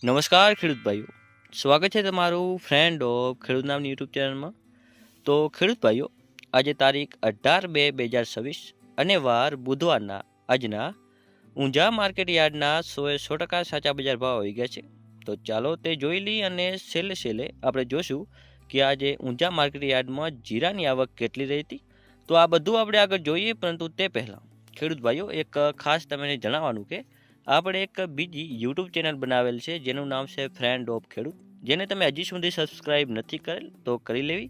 નમસ્કાર ખેડૂત ભાઈઓ, સ્વાગત છે તમારું ફ્રેન્ડ ઓફ ખેડૂત નામની યુટ્યુબ ચેનલમાં. તો ખેડૂત ભાઈઓ, આજે તારીખ 18/2/2026 અને વાર બુધવારના આજના ઊંઝા માર્કેટ યાર્ડના 100% સાચા બજાર ભાવ આવી ગયા છે. તો ચાલો તે જોઈ લઈએ અને છેલ્લે આપણે જોશું કે આજે ઊંઝા માર્કેટ યાર્ડમાં જીરાની આવક કેટલી રહી હતી. તો આ બધું આપણે આગળ જોઈએ, પરંતુ તે પહેલાં ખેડૂત ભાઈઓ એક ખાસ તમને જણાવવાનું કે આપણે એક બીજી યુટ્યુબ ચેનલ બનાવેલ છે જેનું નામ છે ફ્રેન્ડ ઓફ ખેડૂત, જેને તમે હજી સુધી સબસ્ક્રાઇબ નથી કરેલ તો કરી લેવી.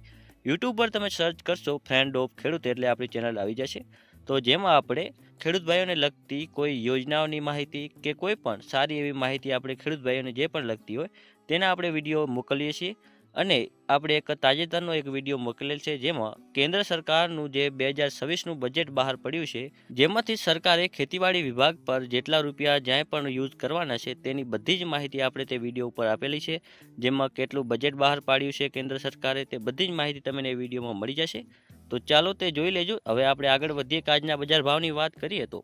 યુટ્યુબ પર તમે સર્ચ કરશો ફ્રેન્ડ ઓફ ખેડૂત એટલે આપણી ચેનલ આવી જશે. તો જેમાં આપણે ખેડૂત ભાઈઓને લગતી કોઈ યોજનાઓની માહિતી કે કોઈ પણ સારી એવી માહિતી આપણે ખેડૂત ભાઈઓને જે પણ લગતી હોય તેના આપણે વિડીયો મોકલીએ છીએ. અને આપણે એક તાજેતરનો એક વિડીયો મોકલેલ છે જેમાં કેન્દ્ર સરકારનું જે 2026નું બજેટ બહાર પડ્યું છે, જેમાંથી સરકારે ખેતીવાડી વિભાગ પર જેટલા રૂપિયા જ્યાં પણ યુઝ કરવાના છે તેની બધી જ માહિતી આપણે તે વિડીયો ઉપર આપેલી છે. જેમાં કેટલું બજેટ બહાર પાડ્યું છે કેન્દ્ર સરકારે, તે બધી જ માહિતી તમને એ વિડીયોમાં મળી જશે. તો ચાલો તે જોઈ લેજો. હવે આપણે આગળ વધીએ કે આજના બજાર ભાવની વાત કરીએ તો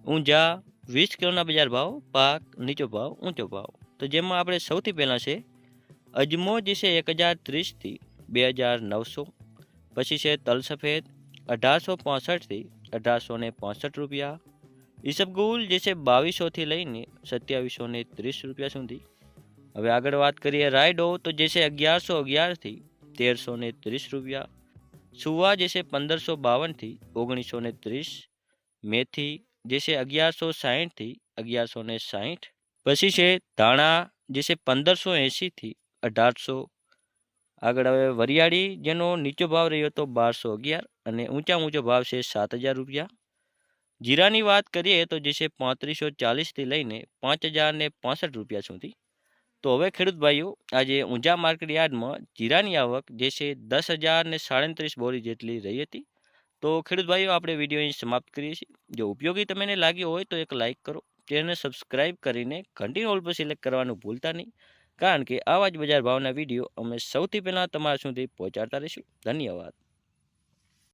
ઊંઝા 20 કિલોના બજાર ભાવ, પાક નીચો ભાવ, ઊંચો ભાવ. તો જેમાં આપણે સૌથી પહેલાં છે અજમો જે છે 1030થી 2900. પછી છે તલ સફેદ 1865થી 1865 રૂપિયા. ઈસબગુલ જે છે 2200થી લઈને 2730 રૂપિયા સુધી. હવે આગળ વાત કરીએ રાયડો, તો જે છે 1111થી 1330 રૂપિયા. સુવા જે છે 1552થી 1930. મેથી જે છે 1160થી 1160. પછી છે ધાણા જે છે 1580થી 1800. આગળ હવે વરિયાળી, જેનો નીચો ભાવ રહ્યો હતો 1211 અને ઊંચો ભાવ છે 7000 રૂપિયા. જીરાની વાત કરીએ તો જે છે 3540થી લઈને 5065 રૂપિયા સુધી. તો હવે ખેડૂત ભાઈઓ, આજે ઊંઝા માર્કેટ યાર્ડમાં જીરાની આવક જે છે 10,037 બોરી જેટલી રહી હતી. તો ખેડૂત ભાઈઓ, આપણે વિડીયો અહીં સમાપ્ત કરીએ છીએ. જો ઉપયોગી તમને લાગ્યો હોય તો એક લાઇક કરો, ચેનલને સબસ્ક્રાઇબ કરીને ઘંટી ઓલ પર સિલેક્ટ કરવાનું ભૂલતા નહીં, કારણ કે આવા જ બજાર ભાવના વિડીયો અમે સૌથી પહેલાં તમારા સુધી પહોંચાડતા રહીશું. ધન્યવાદ.